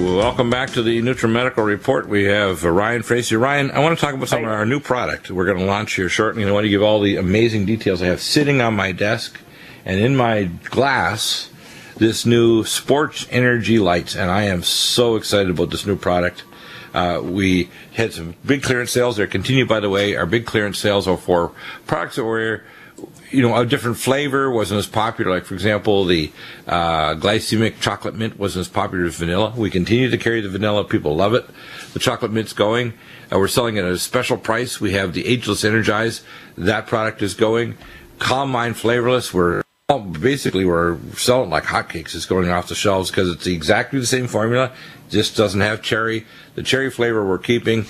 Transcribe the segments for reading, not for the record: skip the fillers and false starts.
Welcome back to the Nutrimedical Report. We have Ryan Fraser. Ryan, I want to talk about some of our new product we're going to launch here shortly. And I want to give all the amazing details I have sitting on my desk and in my glass, this new Sports Energy Lights. And I am so excited about this new product. We had some big clearance sales. They're continued, by the way. Our big clearance sales are for products that were, a different flavor, wasn't as popular. Like, for example, the glycemic chocolate mint wasn't as popular as vanilla. We continue to carry the vanilla. People love it. The chocolate mint's going. We're selling it at a special price. We have the Ageless Energize. That product is going. Calm Mind Flavorless. We're selling like hotcakes. It's going off the shelves because it's exactly the same formula. Just doesn't have cherry. The cherry flavor we're keeping.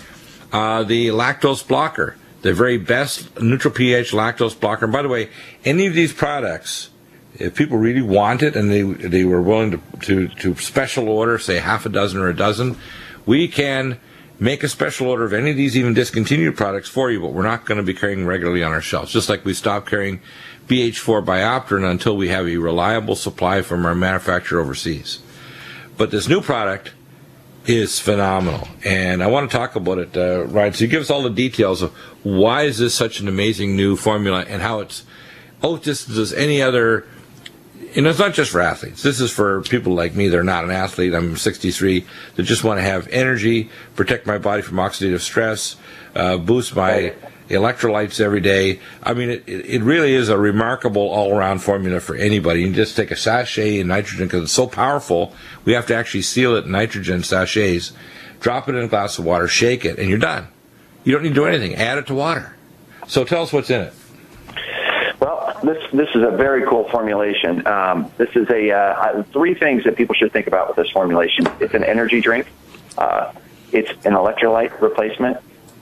The lactose blocker. The very best neutral pH lactose blocker. And by the way, any of these products, if people really want it and they were willing to special order, say half a dozen or a dozen, we can make a special order of any of these even discontinued products for you, but we're not going to be carrying regularly on our shelves. Just like we stopped carrying BH4 Biopterin until we have a reliable supply from our manufacturer overseas. But this new product is phenomenal, and I want to talk about it, Ryan. So you give us all the details of why is this such an amazing new formula and how it's just as any other. It's not just for athletes. This is for people like me that are not an athlete. I'm 63, that just want to have energy, protect my body from oxidative stress, boost my electrolytes every day. I mean, it really is a remarkable all-around formula for anybody. You just take a sachet in nitrogen because it's so powerful. We have to actually seal it in nitrogen sachets, drop it in a glass of water, shake it, and you're done. You don't need to do anything. Add it to water. So tell us what's in it. Well, this is a very cool formulation. This is three things that people should think about with this formulation. It's an energy drink. It's an electrolyte replacement.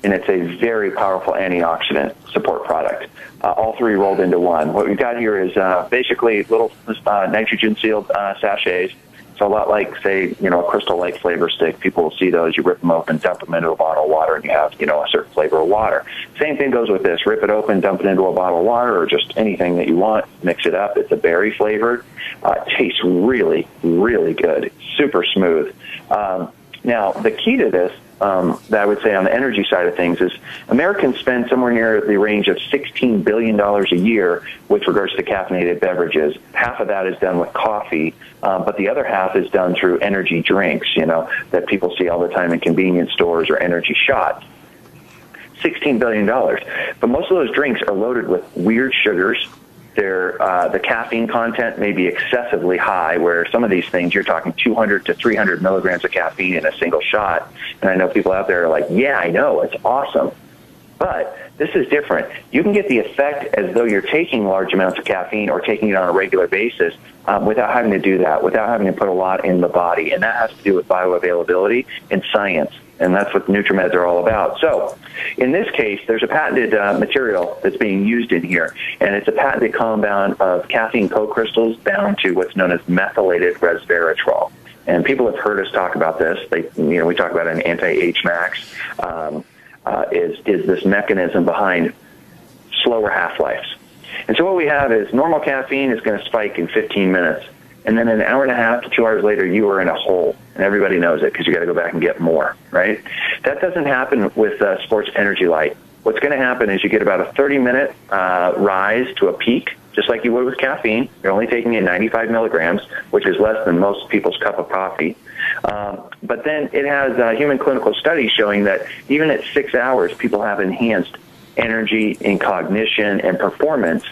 And it's a very powerful antioxidant support product. All three rolled into one. What we've got here is basically little nitrogen-sealed sachets. So a lot like, say, a Crystal Light flavor stick. People will see those. You rip them open, dump them into a bottle of water, and you have, a certain flavor of water. Same thing goes with this. Rip it open, dump it into a bottle of water, or just anything that you want. Mix it up. It's a berry flavored. It tastes really, really good. It's super smooth. Now, the key to this, that I would say on the energy side of things, is Americans spend somewhere near the range of $16 billion a year with regards to caffeinated beverages. Half of that is done with coffee, but the other half is done through energy drinks, that people see all the time in convenience stores, or energy shots. $16 billion. But most of those drinks are loaded with weird sugars. The caffeine content may be excessively high, where some of these things you're talking 200 to 300 milligrams of caffeine in a single shot. And I know people out there are like, yeah, I know, it's awesome. But this is different. You can get the effect as though you're taking large amounts of caffeine or taking it on a regular basis without having to do that, without having to put a lot in the body. And that has to do with bioavailability and science. And that's what NutriMeds are all about. So in this case, there's a patented material that's being used in here, and it's a patented compound of caffeine co-crystals bound to what's known as methylated resveratrol. And people have heard us talk about this. We talk about an anti-H max is this mechanism behind slower half-lives. And so what we have is normal caffeine is going to spike in 15 minutes. And then an hour and a half to 2 hours later, you are in a hole. And everybody knows it because you got to go back and get more, right? That doesn't happen with Sports Energy Light. What's going to happen is you get about a 30-minute rise to a peak, just like you would with caffeine. You're only taking in 95 milligrams, which is less than most people's cup of coffee. But then it has human clinical studies showing that even at 6 hours, people have enhanced energy and cognition and performance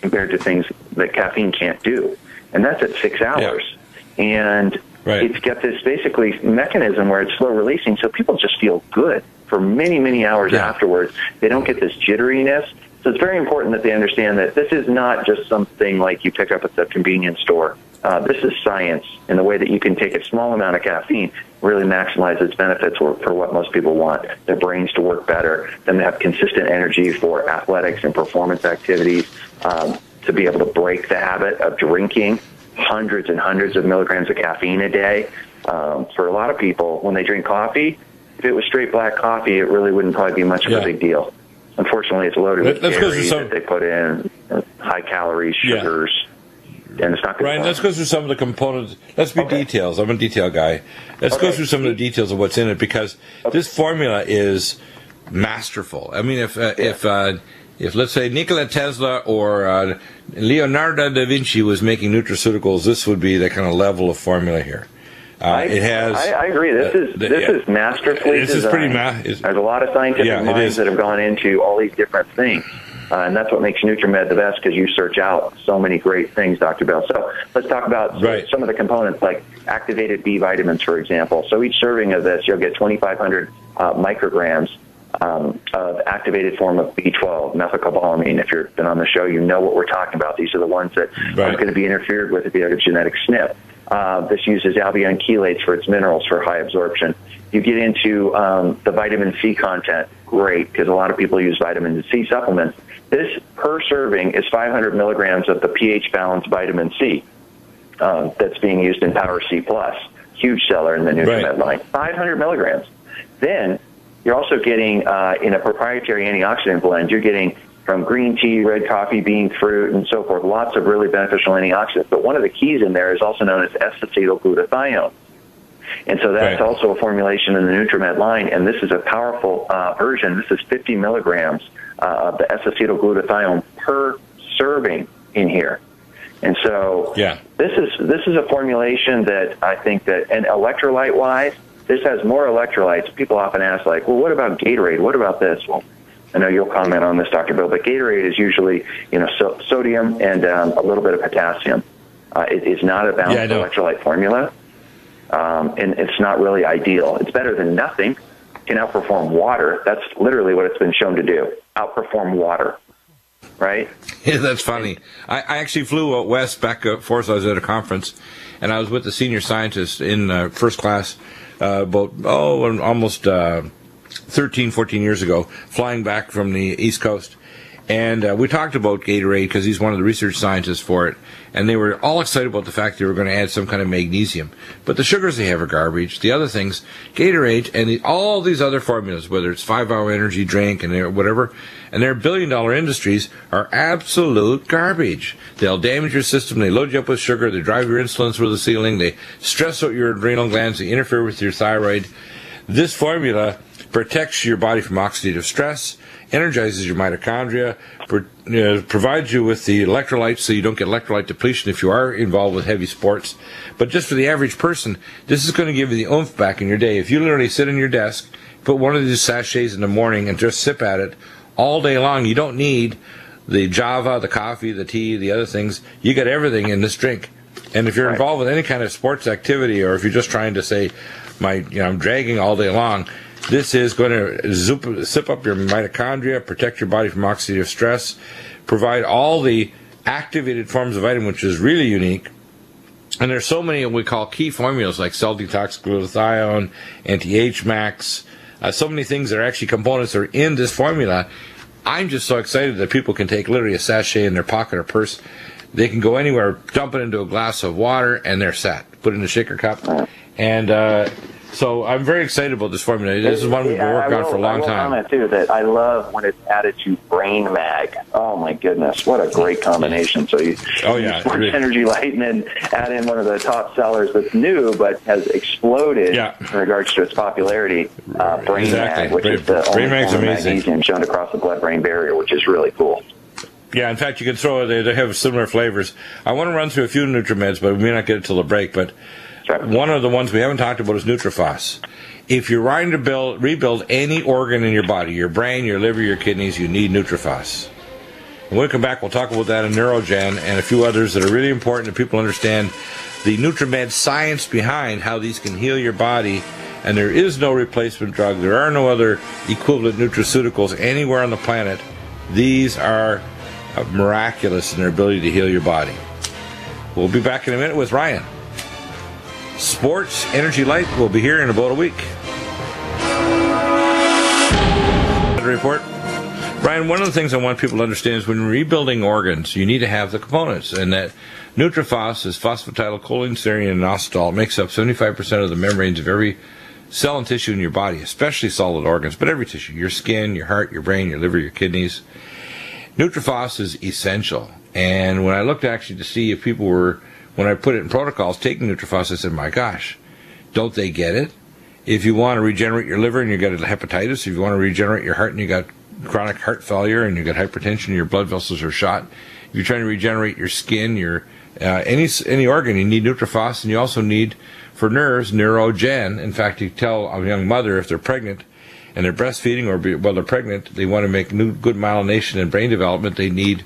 compared to things that caffeine can't do. And that's at 6 hours. Yeah. And it's got this basically mechanism where it's slow releasing, so people just feel good for many, many hours afterwards. They don't get this jitteriness. So it's very important that they understand that this is not just something like you pick up at the convenience store. This is science in the way that you can take a small amount of caffeine, really maximize its benefits for what most people want, their brains to work better, then they have consistent energy for athletics and performance activities, to be able to break the habit of drinking hundreds and hundreds of milligrams of caffeine a day. For a lot of people, when they drink coffee, if it was straight black coffee, it really wouldn't probably be much of a big deal. Unfortunately, it's loaded with dairy that they put in, high calories, sugars. and it's not good. Ryan, let's go through some of the components. Let's be details. I'm a detail guy. Let's go through some of the details of what's in it, because this formula is masterful. I mean, if let's say Nikola Tesla or Leonardo da Vinci was making nutraceuticals, this would be the kind of level of formula here. It has. I agree. This is masterfully designed. This is pretty There's a lot of scientific minds that have gone into all these different things. And that's what makes Nutrimed the best, because you search out so many great things, Dr. Bell. So let's talk about some of the components, like activated B vitamins, for example. So each serving of this, you'll get 2,500 micrograms of activated form of B12, methylcobalamin. If you've been on the show, you know what we're talking about. These are the ones that aren't going to be interfered with if you have a genetic SNP. This uses albion chelates for its minerals for high absorption. You get into the vitamin C content, great, because a lot of people use vitamin C supplements. This per serving is 500 milligrams of the pH-balanced vitamin C that's being used in Power C+. Huge seller in the Nutrimed line. 500 milligrams. Then you're also getting, in a proprietary antioxidant blend, you're getting from green tea, red coffee, bean fruit, and so forth, lots of really beneficial antioxidants. But one of the keys in there is also known as S-acetylglutathione. And so that's also a formulation in the Nutrimed line, and this is a powerful version. This is 50 milligrams of the S-acetylglutathione per serving in here. And so this is a formulation that I think that, and electrolyte-wise, this has more electrolytes. People often ask, like, well, what about Gatorade? What about this? Well, I know you'll comment on this, Dr. Bill, but Gatorade is usually, sodium and a little bit of potassium. It is not a balanced electrolyte formula. And it's not really ideal. It's better than nothing. It can outperform water. That's literally what it's been shown to do. Outperform water. Right? Yeah, that's funny. I actually flew out west back and forth. I was at a conference, and I was with the senior scientist in first class almost 13, 14 years ago, flying back from the East Coast. And we talked about Gatorade because he's one of the research scientists for it. And they were all excited about the fact they were going to add some kind of magnesium. But the sugars they have are garbage. The other things, Gatorade and all these other formulas, whether it's 5-hour energy drink and whatever, and their billion-dollar industries are absolute garbage. They'll damage your system. They load you up with sugar. They drive your insulin through the ceiling. They stress out your adrenal glands. They interfere with your thyroid. This formula protects your body from oxidative stress, energizes your mitochondria, provides you with the electrolytes so you don't get electrolyte depletion if you are involved with heavy sports. But just for the average person, this is going to give you the oomph back in your day. If you literally sit in your desk, put one of these sachets in the morning and just sip at it all day long, you don't need the Java, the coffee, the tea, the other things. You get everything in this drink. And if you're involved with any kind of sports activity, or if you're just trying to say, I'm dragging all day long, this is going to zip up your mitochondria, protect your body from oxidative stress, provide all the activated forms of vitamin, which is really unique. And there's so many what we call key formulas like cell detox, glutathione, anti-age max, so many things that are actually components that are in this formula. I'm just so excited that people can take literally a sachet in their pocket or purse. They can go anywhere, dump it into a glass of water, and they're set. Put it in a shaker cup. And so I'm very excited about this formula. This is one we've been working on for a long time. I will comment, too, that I love when it's added to Brain Mag. Oh, my goodness. What a great combination. So you use Energy Light and then add in one of the top sellers that's new but has exploded in regards to its popularity, Brain Mag, which is the only form of magnesium shown across the blood-brain barrier, which is really cool. Yeah, in fact, you can throw it. They have similar flavors. I want to run through a few NutriMeds, but we may not get it till the break. But one of the ones we haven't talked about is NutriFos. If you're trying to rebuild any organ in your body, your brain, your liver, your kidneys, you need NutriFos. When we come back, we'll talk about that in Neurogen and a few others that are really important that people understand the NutriMed science behind how these can heal your body. And there is no replacement drug. There are no other equivalent nutraceuticals anywhere on the planet. These are miraculous in their ability to heal your body. We'll be back in a minute with Ryan. Sports Energy Light will be here in about a week. Report. Ryan, one of the things I want people to understand is when rebuilding organs, you need to have the components, and that NutriFos is phosphatidylcholine, serine, and inositol. It makes up 75% of the membranes of every cell and tissue in your body, especially solid organs, but every tissue, your skin, your heart, your brain, your liver, your kidneys. NutriFos is essential. And when I looked actually to see if people were, when I put it in protocols, taking NutriFos, I said, my gosh, don't they get it? If you want to regenerate your liver and you got hepatitis, if you want to regenerate your heart and you got chronic heart failure and you got hypertension, your blood vessels are shot, if you're trying to regenerate your skin, your any organ, you need NutriFos, and you also need, for nerves, Neurogen. In fact, you tell a young mother if they're pregnant and they're breastfeeding or while they're pregnant, they want to make good myelination and brain development, they need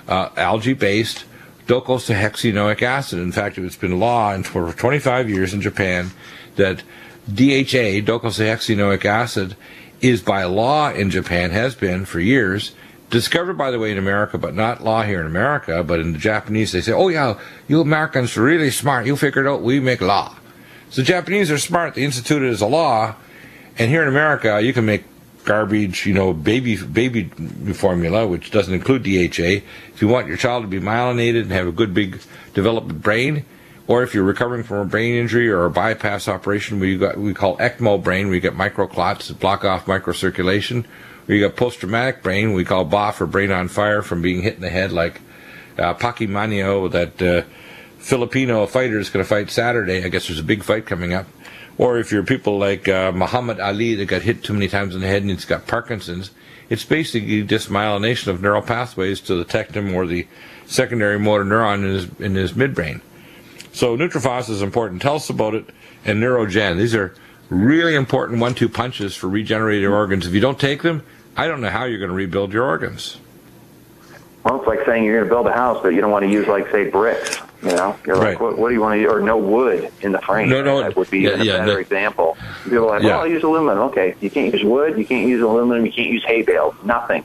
algae-based docosahexaenoic acid. In fact, it's been law for 25 years in Japan that DHA, docosahexaenoic acid, is by law in Japan, has been for years, discovered, by the way, in America, but not law here in America, but in the Japanese, they say, oh yeah, you Americans are really smart, you figured out we make law. So the Japanese are smart, they instituted it as a law, and here in America, you can make garbage, baby formula, which doesn't include DHA. If you want your child to be myelinated and have a good big developed brain, or if you're recovering from a brain injury or a bypass operation where we call ECMO brain, where you get microclots that block off microcirculation, or you got post-traumatic brain, we call BOF, or brain on fire from being hit in the head, like Pacquiao, that Filipino fighter is going to fight Saturday. I guess there's a big fight coming up. Or if you're people like Muhammad Ali that got hit too many times in the head and he's got Parkinson's, it's basically dysmyelination of neural pathways to the tectum or the secondary motor neuron in his midbrain. So NutriFos is important. Tell us about it. And Neurogen. These are really important 1-2 punches for regenerating organs. If you don't take them, I don't know how you're going to rebuild your organs. Well, it's like saying you're going to build a house, but you don't want to use, like, say, bricks. You're like, what do you want to use? Or no wood in the frame. No. That would be a better example. People are like, I'll use aluminum. Okay, you can't use wood, you can't use aluminum, you can't use hay bales. Nothing.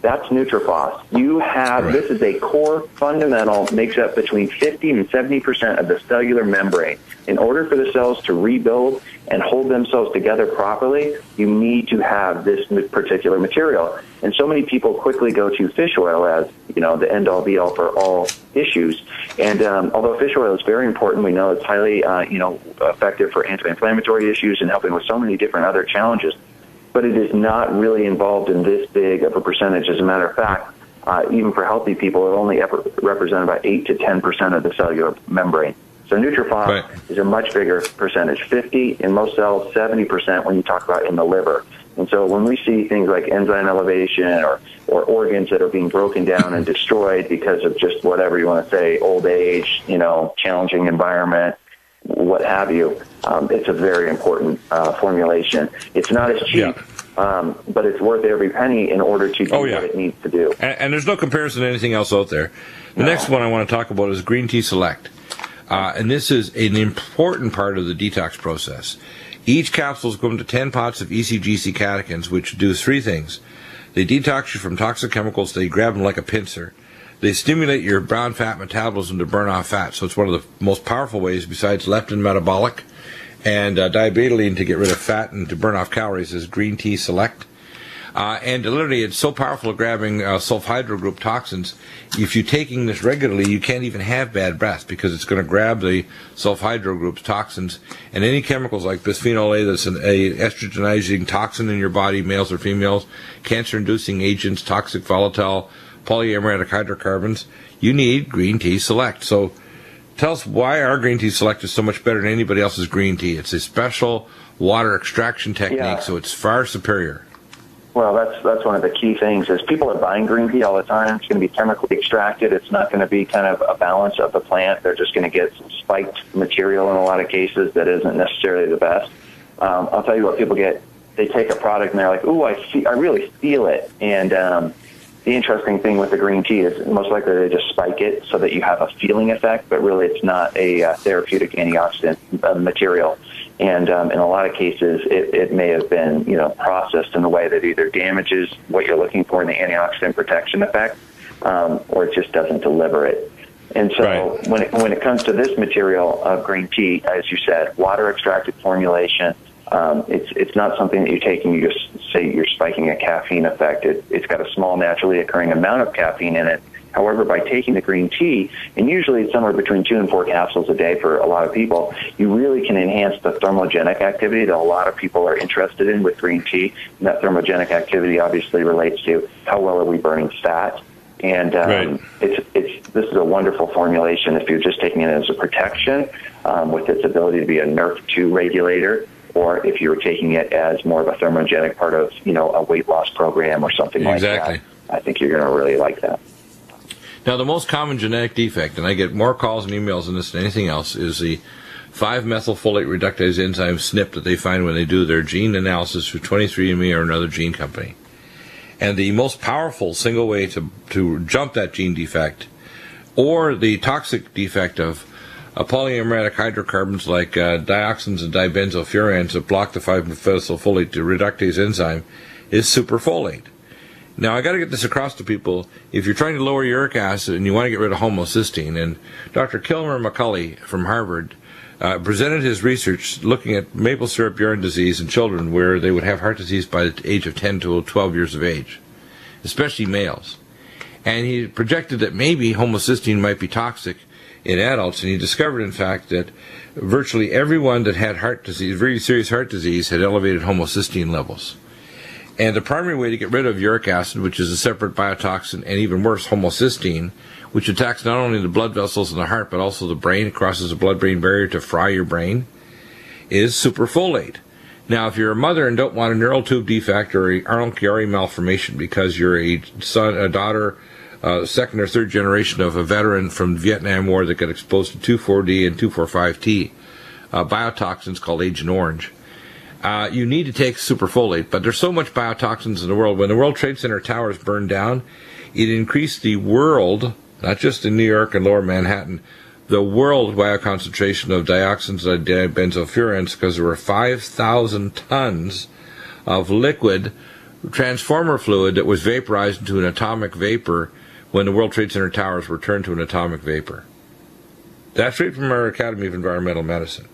That's NutriFos. You have, this is a core fundamental, makes up between 50 and 70% of the cellular membrane. In order for the cells to rebuild and hold themselves together properly, you need to have this particular material. And so many people quickly go to fish oil as, the end-all, be-all for all issues. And although fish oil is very important, we know it's highly, effective for anti-inflammatory issues and helping with so many different other challenges. But it is not really involved in this big of a percentage. As a matter of fact, even for healthy people, it only represents about 8 to 10% of the cellular membrane. So NutriFos is a much bigger percentage, 50 in most cells, 70% when you talk about in the liver. And so when we see things like enzyme elevation or organs that are being broken down and destroyed because of just whatever you want to say, old age, challenging environment, what have you, it's a very important formulation. It's not as cheap, but it's worth every penny in order to do what it needs to do. And there's no comparison to anything else out there. The next one I want to talk about is Green Tea Select. And this is an important part of the detox process. Each capsule is going to 10 pots of ECGC catechins, which do 3 things. They detox you from toxic chemicals. They grab them like a pincer. They stimulate your brown fat metabolism to burn off fat. So it's one of the most powerful ways, besides leptin metabolic and diabetoline to get rid of fat and to burn off calories, is Green Tea Select. And literally, it's so powerful at grabbing sulfhydryl group toxins. If you're taking this regularly, you can't even have bad breath because it's going to grab the sulfhydryl group toxins and any chemicals like bisphenol A, that's an estrogenizing toxin in your body, males or females, cancer-inducing agents, toxic volatile polyaromatic hydrocarbons. You need Green Tea Select. So tell us why our Green Tea Select is so much better than anybody else's green tea. It's a special water extraction technique, so it's far superior. Well, that's one of the key things is people are buying green tea all the time. It's going to be chemically extracted. It's not going to be kind of a balance of the plant. They're just going to get some spiked material in a lot of cases that isn't necessarily the best. I'll tell you what people get. They take a product and they're like, ooh, I really feel it. And the interesting thing with the green tea is most likely they just spike it so that you have a feeling effect, but really it's not a therapeutic antioxidant material. And in a lot of cases, it may have been, processed in a way that either damages what you're looking for in the antioxidant protection effect, or it just doesn't deliver it. And so when it comes to this material of green tea, as you said, water extracted formulation, it's not something that you take and you just say you're spiking a caffeine effect. It's got a small naturally occurring amount of caffeine in it. However, by taking the green tea, and usually it's somewhere between 2 and 4 capsules a day for a lot of people, you really can enhance the thermogenic activity that a lot of people are interested in with green tea. And that thermogenic activity obviously relates to how well are we burning fat, And this is a wonderful formulation if you're just taking it as a protection with its ability to be a NRF2 regulator, or if you were taking it as more of a thermogenic part of, a weight loss program or something like that. I think you're going to really like that. Now, the most common genetic defect, and I get more calls and emails on this than anything else, is the 5-methylfolate reductase enzyme SNP that they find when they do their gene analysis for 23andMe or another gene company. And the most powerful single way to jump that gene defect, or the toxic defect of polyaromatic hydrocarbons like dioxins and dibenzofurans that block the 5-methylfolate reductase enzyme, is superfolate. Now, I got to get this across to people. If you're trying to lower uric acid and you want to get rid of homocysteine, and Dr. Kilmer McCulley from Harvard presented his research looking at maple syrup urine disease in children where they would have heart disease by the age of 10 to 12 years of age, especially males. And he projected that maybe homocysteine might be toxic in adults, and he discovered, in fact, that virtually everyone that had heart disease, really serious heart disease, had elevated homocysteine levels. And the primary way to get rid of uric acid, which is a separate biotoxin, and even worse, homocysteine, which attacks not only the blood vessels in the heart, but also the brain, it crosses the blood-brain barrier to fry your brain, is superfolate. Now, if you're a mother and don't want a neural tube defect or an Arnold-Chiari malformation because you're a son, a daughter, second or third generation of a veteran from the Vietnam War that got exposed to 2,4-D and 2,4,5-T biotoxins called Agent Orange, you need to take superfolate. But there's so much biotoxins in the world. When the World Trade Center towers burned down, it increased the world, not just in New York and lower Manhattan, the world bioconcentration of dioxins and dibenzofurans, because there were 5,000 tons of liquid transformer fluid that was vaporized into an atomic vapor when the World Trade Center towers were turned to an atomic vapor. That's straight from our Academy of Environmental Medicine.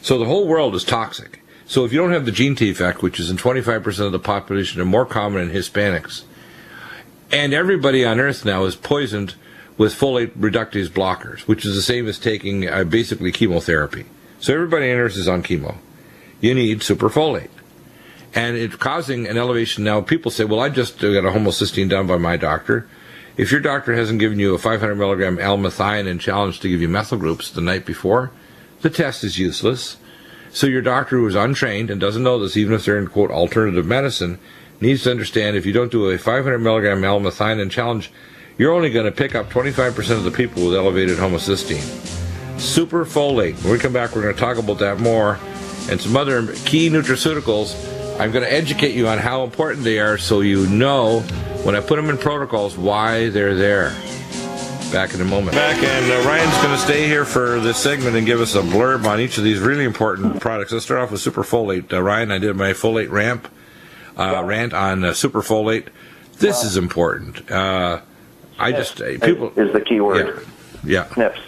So the whole world is toxic. So if you don't have the gene defect, which is in 25% of the population and more common in Hispanics, and everybody on Earth now is poisoned with folate reductase blockers, which is the same as taking basically chemotherapy. So everybody on Earth is on chemo. You need superfolate. And it's causing an elevation. Now, people say, well, I just got a homocysteine done by my doctor. If your doctor hasn't given you a 500 milligram L-methionine challenge to give you methyl groups the night before, the test is useless. So your doctor who is untrained and doesn't know this, even if they're in, quote, alternative medicine, needs to understand if you don't do a 500 milligram L-methionine challenge, you're only going to pick up 25% of the people with elevated homocysteine. Superfolate. When we come back, we're going to talk about that more and some other key nutraceuticals. I'm going to educate you on how important they are so you know when I put them in protocols why they're there. Back in a moment. Back, and Ryan's going to stay here for this segment and give us a blurb on each of these really important products. Let's start off with superfolate. Ryan, I did my folate rant on superfolate. This is important. People is the key word. Yeah. SNPs.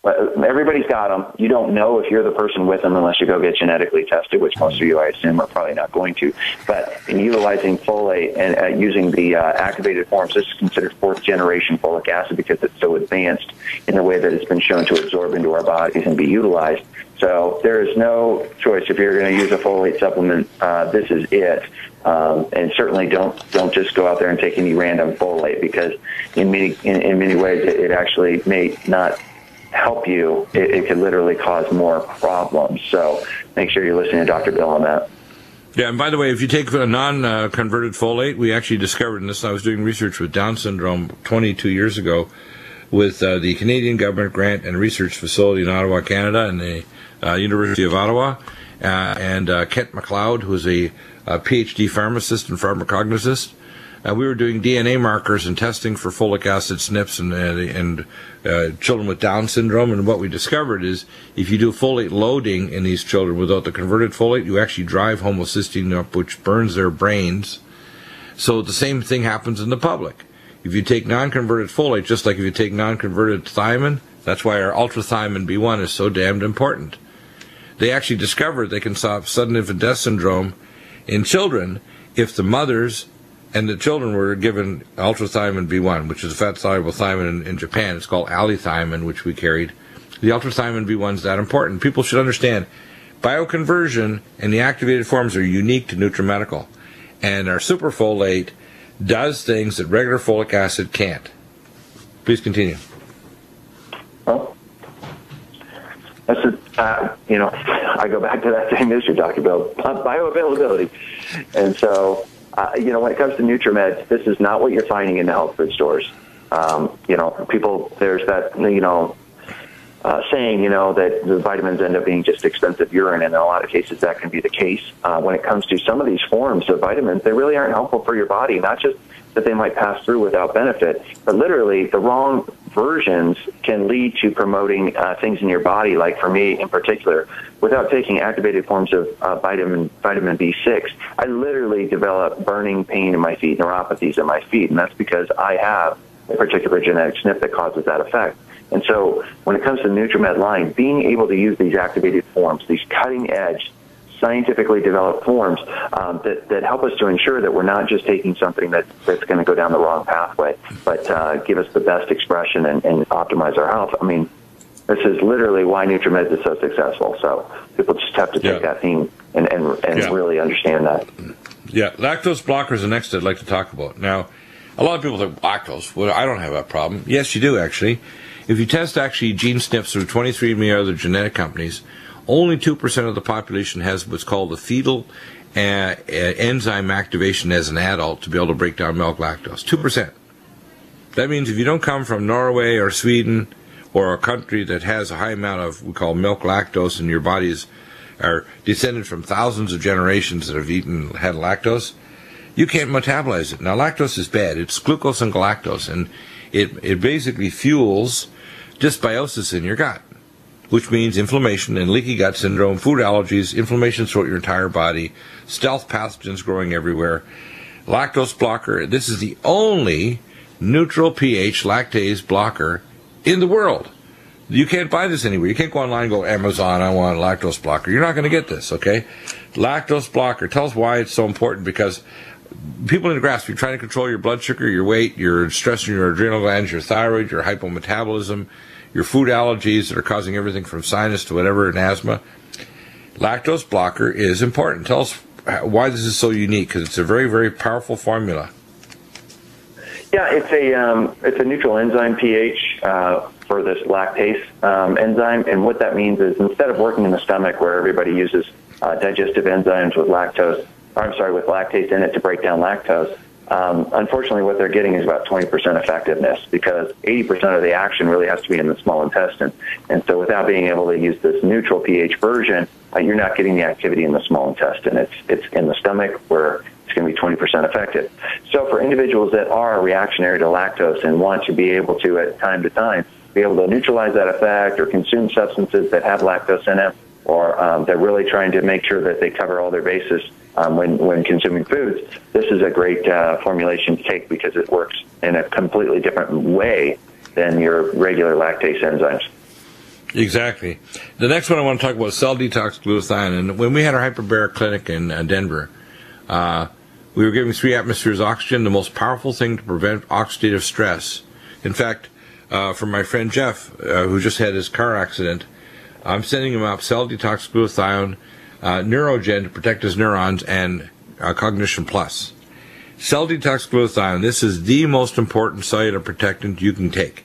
Everybody's got them. You don't know if you're the person with them unless you go get genetically tested, which most of you, I assume, are probably not going to. But in utilizing folate and using the activated forms, this is considered fourth-generation folic acid because it's so advanced in the way that it's been shown to absorb into our bodies and be utilized. So there is no choice. If you're going to use a folate supplement, this is it. And certainly don't just go out there and take any random folate because in many ways it actually may not help you. It could literally cause more problems. So make sure you're listening to Dr. Bill on that. Yeah, and by the way, if you take a non-converted folate, we actually discovered this. I was doing research with Down syndrome 22 years ago with the Canadian government grant and research facility in Ottawa, Canada, and the University of Ottawa, and Kent McLeod, who is a PhD pharmacist and pharmacognosist. We were doing DNA markers and testing for folic acid SNPs and children with Down syndrome. And what we discovered is if you do folate loading in these children without the converted folate, you actually drive homocysteine up, which burns their brains. So the same thing happens in the public. If you take non-converted folate, just like if you take non-converted thiamine, that's why our ultrathiamine B1 is so damned important. They actually discovered they can stop sudden infant death syndrome in children if the mothers and the children were given ultrathiamine B1, which is a fat-soluble thiamine in Japan. It's called allithiamine, which we carried. The ultrathiamine B1 is that important. People should understand bioconversion and the activated forms are unique to Nutrimedical. And our superfolate does things that regular folic acid can't. Please continue. Well, I go back to that same issue, Dr. Bill, bioavailability. And so, when it comes to Nutrimeds, this is not what you're finding in the health food stores. People, there's that, saying, that the vitamins end up being just expensive urine, and in a lot of cases that can be the case. When it comes to some of these forms of vitamins, they really aren't helpful for your body, not just that they might pass through without benefit, but literally the wrong versions can lead to promoting things in your body, like for me in particular, without taking activated forms of vitamin B6, I literally develop burning pain in my feet, neuropathies in my feet, and that's because I have a particular genetic SNP that causes that effect. And so when it comes to the Nutrimed line, being able to use these activated forms, these cutting-edge, scientifically developed forms that help us to ensure that we're not just taking something that's going to go down the wrong pathway, but give us the best expression and optimize our health. I mean, this is literally why Nutrimeds is so successful. So people just have to take that theme and really understand that. Yeah, lactose blocker is the next I'd like to talk about. Now, a lot of people think lactose. Well, I don't have that problem. Yes, you do, actually. If you test actually gene SNPs through 23andMe or other genetic companies, only 2% of the population has what's called the fetal enzyme activation as an adult to be able to break down milk lactose. 2%. That means if you don't come from Norway or Sweden or a country that has a high amount of, we call milk lactose, and your bodies are descended from thousands of generations that have had lactose, you can't metabolize it. Now, lactose is bad. It's glucose and galactose, and it basically fuels dysbiosis in your gut, which means inflammation and leaky gut syndrome, food allergies, inflammation throughout your entire body, stealth pathogens growing everywhere. Lactose blocker, this is the only neutral pH lactase blocker in the world. You can't buy this anywhere. You can't go online and go, Amazon, I want a lactose blocker. You're not going to get this, okay? Lactose blocker. Tell us why it's so important, because people need to grasp, you're trying to control your blood sugar, your weight, your stress in your adrenal glands, your thyroid, your hypometabolism, your food allergies that are causing everything from sinus to whatever and asthma. Lactose blocker is important. Tell us why this is so unique, because it's a very, very powerful formula. Yeah, it's a neutral enzyme pH for this lactase enzyme, and what that means is instead of working in the stomach where everybody uses digestive enzymes with with lactase in it to break down lactose, unfortunately what they're getting is about 20% effectiveness, because 80% of the action really has to be in the small intestine. And so without being able to use this neutral pH version, you're not getting the activity in the small intestine. It's in the stomach where it's going to be 20% effective. So for individuals that are reactionary to lactose and want to be able to, at time to time, be able to neutralize that effect or consume substances that have lactose in it, or they're really trying to make sure that they cover all their bases when consuming foods, this is a great formulation to take, because it works in a completely different way than your regular lactase enzymes. Exactly. The next one I want to talk about is cell detox glutathione. And when we had our hyperbaric clinic in Denver, we were giving 3 atmospheres oxygen, the most powerful thing to prevent oxidative stress. In fact, for my friend Jeff, who just had his car accident, I'm sending him up cell detox glutathione, Neurogen to protect his neurons, and Cognition Plus. Cell detox glutathione, this is the most important cellular protectant you can take.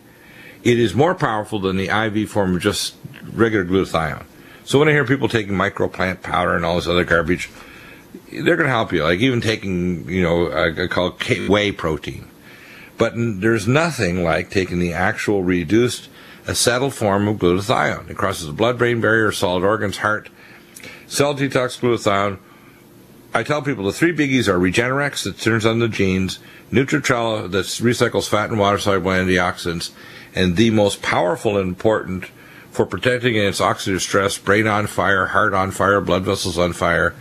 It is more powerful than the IV form of just regular glutathione. So when I hear people taking microplant powder and all this other garbage, they're going to help you, like even taking, I call it whey protein. But there's nothing like taking the actual reduced acetyl form of glutathione. It crosses the blood-brain barrier, solid organs, heart. Cell detox glutathione, I tell people the 3 biggies are Regenerex, that turns on the genes, Nutritrella, that recycles fat and water-soluble antioxidants, and the most powerful and important for protecting against oxidative stress, brain on fire, heart on fire, blood vessels on fire,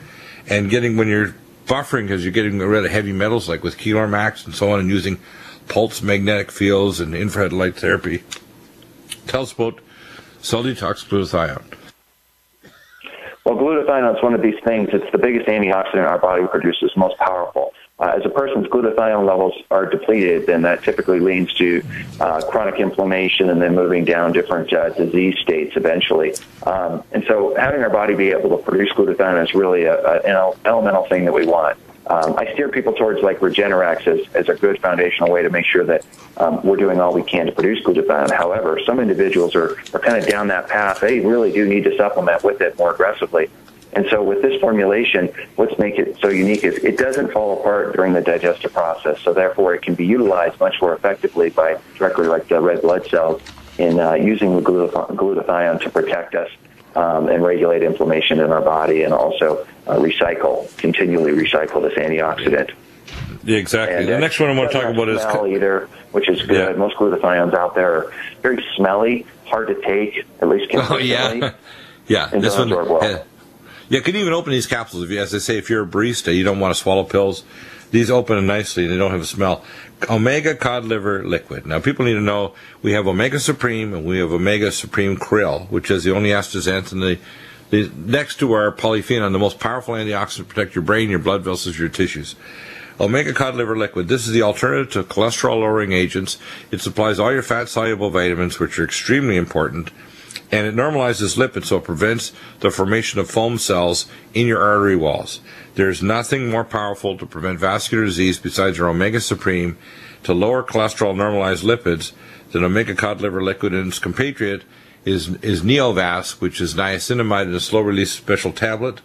and getting, when you're buffering, because you're getting rid of heavy metals like with Keylor Max and so on, and using pulse magnetic fields and infrared light therapy. Tell us about cell detox glutathione. Well, glutathione is one of these things. It's the biggest antioxidant our body produces, most powerful. As a person's glutathione levels are depleted, then that typically leads to chronic inflammation and then moving down different disease states eventually. And so having our body be able to produce glutathione is really an elemental thing that we want. I steer people towards like Regenerex as a good foundational way to make sure that we're doing all we can to produce glutathione. However, some individuals are kind of down that path. They really do need to supplement with it more aggressively. And so with this formulation, what's make it so unique is it doesn't fall apart during the digestive process. So therefore, it can be utilized much more effectively by directly like the red blood cells in using the glutathione to protect us and regulate inflammation in our body, and also continually recycle this antioxidant. Yeah, exactly. And the next one I want to talk about is either, which is good. Yeah. Most glutathiones out there are very smelly, hard to take, at least consistently. Oh yeah, yeah. And this one. Well. Yeah, you can even open these capsules. As they say, if you're a barista, you don't want to swallow pills. These open nicely, and they don't have a smell. Omega cod liver liquid. Now, people need to know we have Omega Supreme and we have Omega Supreme Krill, which is the only astaxanthin next to our polyphenol, the most powerful antioxidant to protect your brain, your blood vessels, your tissues. Omega cod liver liquid. This is the alternative to cholesterol-lowering agents. It supplies all your fat-soluble vitamins, which are extremely important. And it normalizes lipids, so it prevents the formation of foam cells in your artery walls. There's nothing more powerful to prevent vascular disease besides your Omega Supreme to lower cholesterol normalized lipids than Omega cod liver liquid, and its compatriot is Neovasc, which is niacinamide in a slow-release special tablet,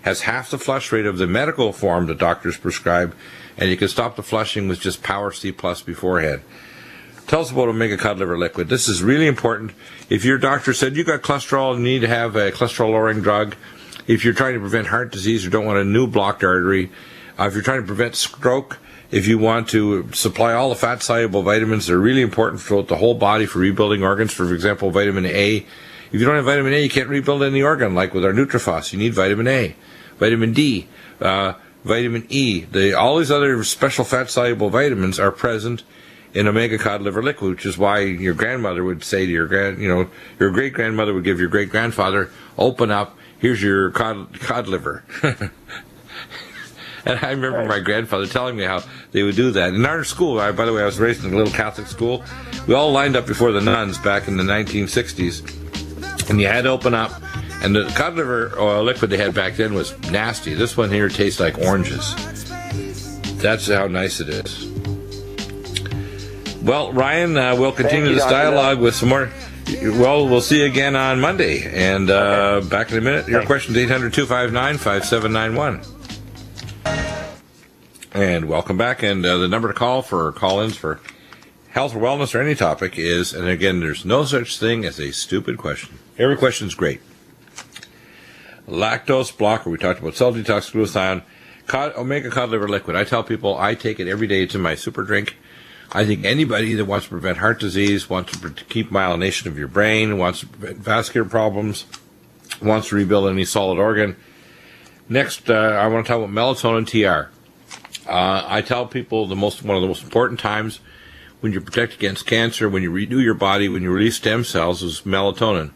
has half the flush rate of the medical form that doctors prescribe, and you can stop the flushing with just Power C Plus beforehand. Tell us about Omega cod liver liquid. This is really important. If your doctor said you got cholesterol and you need to have a cholesterol-lowering drug, if you're trying to prevent heart disease or don't want a new blocked artery, if you're trying to prevent stroke, if you want to supply all the fat-soluble vitamins that are really important throughout the whole body for rebuilding organs, for example, vitamin A. If you don't have vitamin A, you can't rebuild any organ, like with our Nutrifos. You need vitamin A, vitamin D, vitamin E. All these other special fat-soluble vitamins are present in Omega cod liver liquid, which is why your grandmother would say to your your great-grandmother would give your great-grandfather, open up, here's your cod liver. And I remember my grandfather telling me how they would do that. In our school, by the way, I was raised in a little Catholic school, we all lined up before the nuns back in the 1960s, and you had to open up, and the cod liver oil liquid they had back then was nasty. This one here tastes like oranges. That's how nice it is. Well, Ryan, we'll continue this dialogue with some more. Well, we'll see you again on Monday. And back in a minute. Your question's 800-259-5791. And welcome back. And the number to call for call-ins for health or wellness or any topic is, and again, there's no such thing as a stupid question. Every question's great. Lactose blocker. We talked about cell detox, glutathione, Omega cod liver liquid. I tell people I take it every day. It's in my super drink. I think anybody that wants to prevent heart disease, wants to keep myelination of your brain, wants to prevent vascular problems, wants to rebuild any solid organ. Next, I want to talk about melatonin TR. I tell people one of the most important times when you protect against cancer, when you renew your body, when you release stem cells, is melatonin.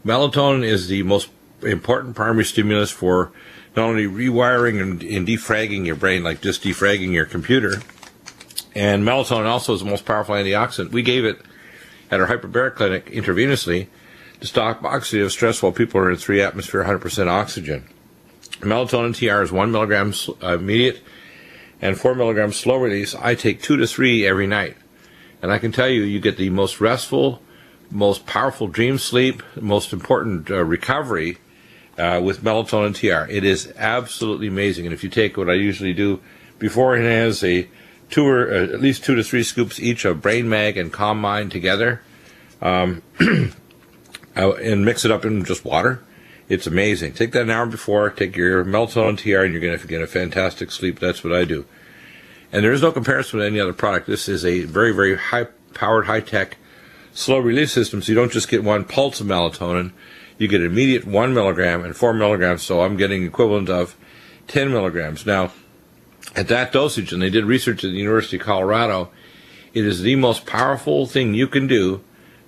Melatonin is the most important primary stimulus for not only rewiring and defragging your brain, like just defragging your computer. And melatonin also is the most powerful antioxidant. We gave it at our hyperbaric clinic intravenously to stop oxidative stress while people are in 3 atmosphere, 100% oxygen. Melatonin TR is 1 milligram immediate and 4 milligrams slow release. I take 2 to 3 every night. And I can tell you, you get the most restful, most powerful dream sleep, most important recovery with melatonin TR. It is absolutely amazing. And if you take what I usually do beforehand, has at least 2 to 3 scoops each of Brain Mag and Calm Mind together, and mix it up in just water. It's amazing. Take that an hour before, take your melatonin TR, and you're going to get a fantastic sleep. That's what I do. And there is no comparison with any other product. This is a very, very high-powered, high-tech, slow-release system, so you don't just get one pulse of melatonin. You get immediate 1 milligram and 4 milligrams, so I'm getting equivalent of 10 milligrams. Now, at that dosage, and they did research at the University of Colorado, it is the most powerful thing you can do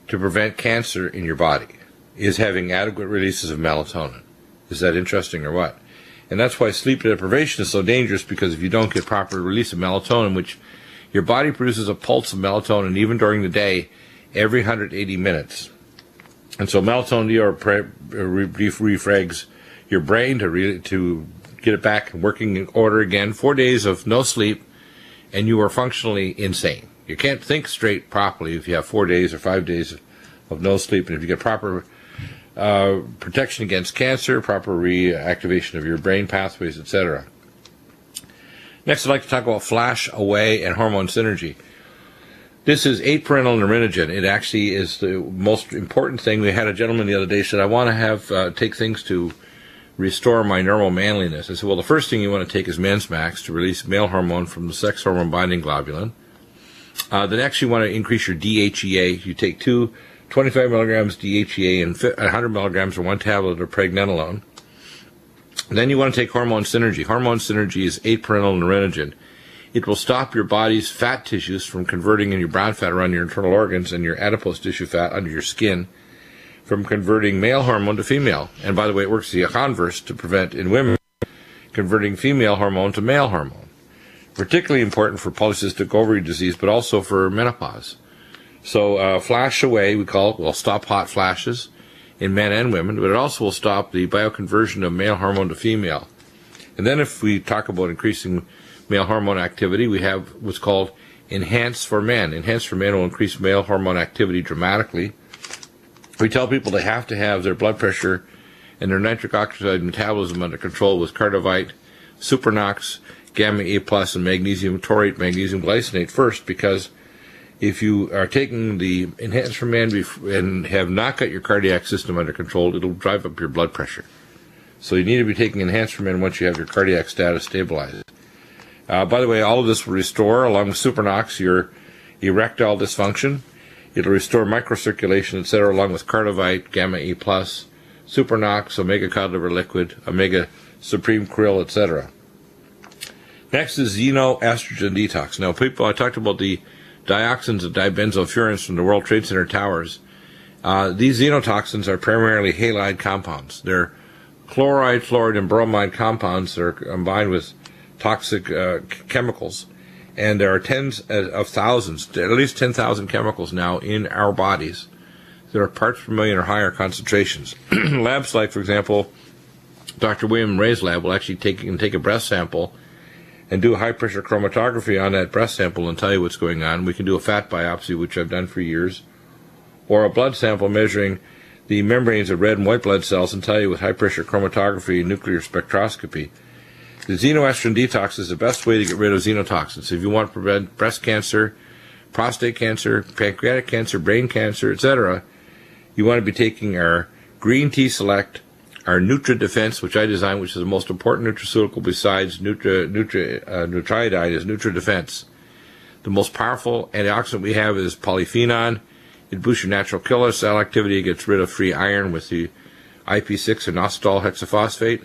to prevent cancer in your body, is having adequate releases of melatonin. Is that interesting or what? And that's why sleep deprivation is so dangerous, because if you don't get proper release of melatonin, which your body produces a pulse of melatonin even during the day every 180 minutes. And so melatonin refrags your brain to get it back working in order again. 4 days of no sleep, and you are functionally insane. You can't think straight properly if you have 4 days or 5 days of no sleep. And if you get proper protection against cancer, proper reactivation of your brain pathways, etc. Next, I'd like to talk about Flash Away and Hormone Synergy. This is 8-parental neurinogen. It actually is the most important thing. We had a gentleman the other day said, I want to have take things to restore my normal manliness. I said, well, the first thing you want to take is Men's Max to release male hormone from the sex hormone binding globulin. The next, you want to increase your DHEA. You take 25 milligrams DHEA and 100 milligrams or 1 tablet of pregnenolone. Then you want to take Hormone Synergy. Hormone Synergy is 8-parental neurinogen. It will stop your body's fat tissues from converting in your brown fat around your internal organs and your adipose tissue fat under your skin from converting male hormone to female. And by the way, it works the converse to prevent in women converting female hormone to male hormone. Particularly important for polycystic ovary disease, but also for menopause. So Flash Away, we call it, will stop hot flashes in men and women, but it also will stop the bioconversion of male hormone to female. And then if we talk about increasing male hormone activity, we have what's called Enhance for Men. Enhance for Men will increase male hormone activity dramatically. We tell people they have to have their blood pressure and their nitric oxide metabolism under control with Cardivite, Supernox, Gamma A+, and magnesium taurate, magnesium glycinate first, because if you are taking the Enhance for Men and have not got your cardiac system under control, it'll drive up your blood pressure. So you need to be taking Enhance for Men once you have your cardiac status stabilized. By the way, all of this will restore, along with Supernox, your erectile dysfunction. It'll restore microcirculation, etc., along with Cardivite, Gamma E+, Supernox, Omega Cod Liver Liquid, Omega Supreme Krill, etc. Next is Xenoestrogen Detox. Now, people, I talked about the dioxins and dibenzofurans from the World Trade Center towers. These xenotoxins are primarily halide compounds. They're chloride, fluoride, and bromide compounds that are combined with toxic chemicals. And there are tens of thousands, at least 10,000 chemicals now in our bodies that are parts per million or higher concentrations. Labs like, for example, Dr. William Ray's lab will actually take a breast sample and do a high-pressure chromatography on that breast sample and tell you what's going on. We can do a fat biopsy, which I've done for years, or a blood sample measuring the membranes of red and white blood cells and tell you with high-pressure chromatography and nuclear spectroscopy. The xenoestrogen detox is the best way to get rid of xenotoxins. If you want to prevent breast cancer, prostate cancer, pancreatic cancer, brain cancer, etc., you want to be taking our Green Tea Select, our Nutri-Defense, which I designed, which is the most important nutraceutical besides Nutriodine, is Nutri-Defense. The most powerful antioxidant we have is polyphenol. It boosts your natural killer cell activity. It gets rid of free iron with the IP6 inositol hexaphosphate.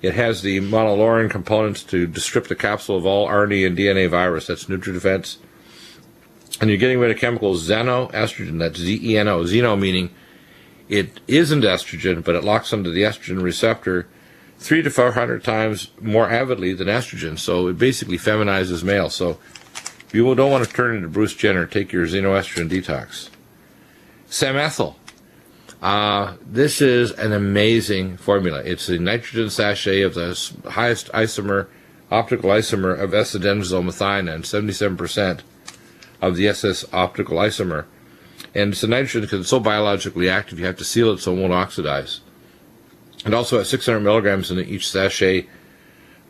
It has the monolaurin components to strip the capsule of all RNA and DNA virus. That's Nutri-Defense. And you're getting rid of chemicals xenoestrogen. That's Z-E-N-O. Xeno meaning it isn't estrogen, but it locks onto the estrogen receptor 300 to 400 times more avidly than estrogen. So it basically feminizes males. So if you don't want to turn into Bruce Jenner, take your xenoestrogen detox. Samethyl. This is an amazing formula. It's a nitrogen sachet of the highest optical isomer of S-adenosyl-methionine, 77% of the SS optical isomer. And it's a nitrogen because it's so biologically active, you have to seal it so it won't oxidize. It also has 600 milligrams in each sachet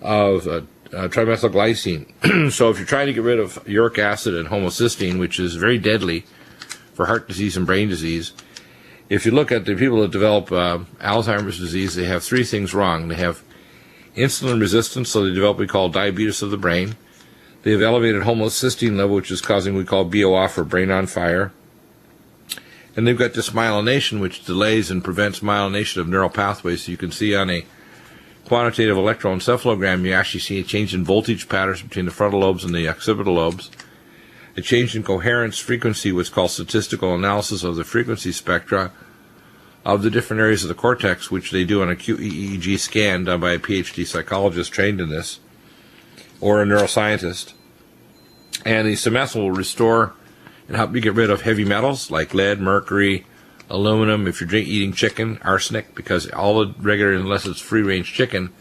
of trimethylglycine. So if you're trying to get rid of uric acid and homocysteine, which is very deadly for heart disease and brain disease, if you look at the people that develop Alzheimer's disease, they have three things wrong. They have insulin resistance, so they develop what we call diabetes of the brain. They have elevated homocysteine level, which is causing what we call BOF, or brain on fire. And they've got demyelination, which delays and prevents myelination of neural pathways. So you can see on a quantitative electroencephalogram, you actually see a change in voltage patterns between the frontal lobes and the occipital lobes. A change in coherence frequency, what's called statistical analysis of the frequency spectra of the different areas of the cortex, which they do on a QEEG scan done by a PhD psychologist trained in this, or a neuroscientist. And the Samethyl will restore and help you get rid of heavy metals like lead, mercury, aluminum. If you're eating chicken, arsenic, because all the regular, unless it's free-range chicken,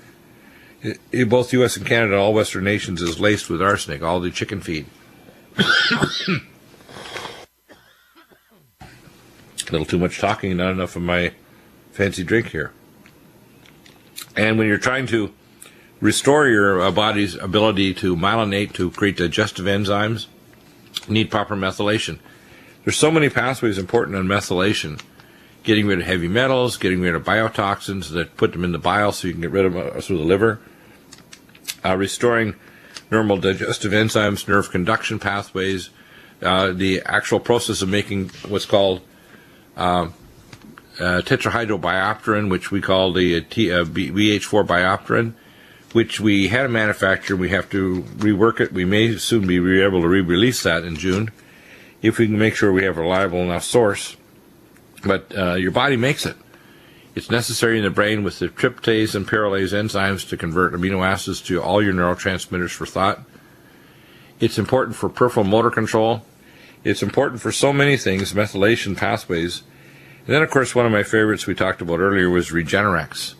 both U.S. and Canada, all Western nations, is laced with arsenic, all the chicken feed. A little too much talking, not enough of my fancy drink here. And when you're trying to restore your body's ability to myelinate, to create digestive enzymes, you need proper methylation. There's so many pathways important on methylation. Getting rid of heavy metals, getting rid of biotoxins that put them in the bile so you can get rid of them through the liver. Restoring normal digestive enzymes, nerve conduction pathways, the actual process of making what's called tetrahydrobiopterin, which we call the BH4 biopterin, which we had a manufacturer. We have to rework it. We may soon be able to re-release that in June if we can make sure we have a reliable enough source. But your body makes it. It's necessary in the brain with the tryptase and pyrrolase enzymes to convert amino acids to all your neurotransmitters for thought. It's important for peripheral motor control. It's important for so many things, methylation pathways. And then, of course, one of my favorites we talked about earlier was Regenerex,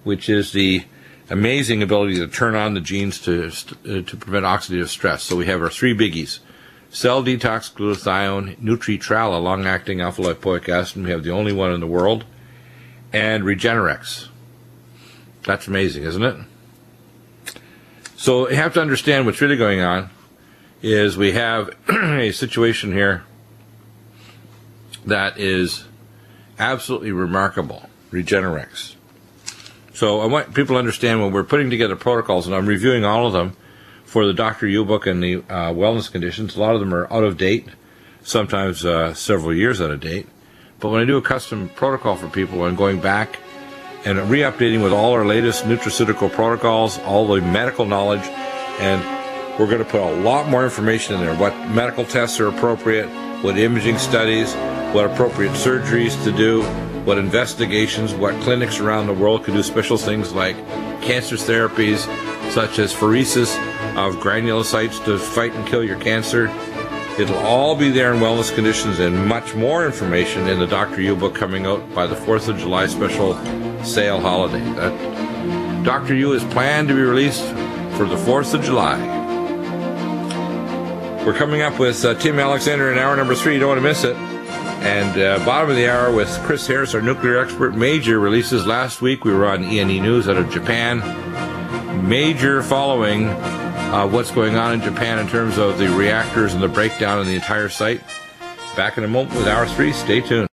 which is the amazing ability to turn on the genes to prevent oxidative stress. So we have our three biggies: cell detox, glutathione, Nutritral, a long-acting alpha-lipoic acid. We have the only one in the world. And Regenerex. That's amazing, isn't it? So you have to understand what's really going on is we have a situation here that is absolutely remarkable. Regenerex. So I want people to understand when we're putting together protocols, and I'm reviewing all of them for the Dr. U book and the wellness conditions. A lot of them are out of date, sometimes several years out of date. But when I do a custom protocol for people, I'm going back and re-updating with all our latest nutraceutical protocols, all the medical knowledge, and we're going to put a lot more information in there. What medical tests are appropriate, what imaging studies, what appropriate surgeries to do, what investigations, what clinics around the world can do special things like cancer therapies, such as pheresis of granulocytes to fight and kill your cancer. It'll all be there in wellness conditions and much more information in the Dr. U book coming out by the 4th of July special sale holiday. Dr. U is planned to be released for the 4th of July. We're coming up with Tim Alexander in hour number 3. You don't want to miss it. And bottom of the hour with Chris Harris, our nuclear expert. Major releases. Last week we were on E&E News out of Japan. Major following what's going on in Japan in terms of the reactors and the breakdown in the entire site. Back in a moment with hour 3. Stay tuned.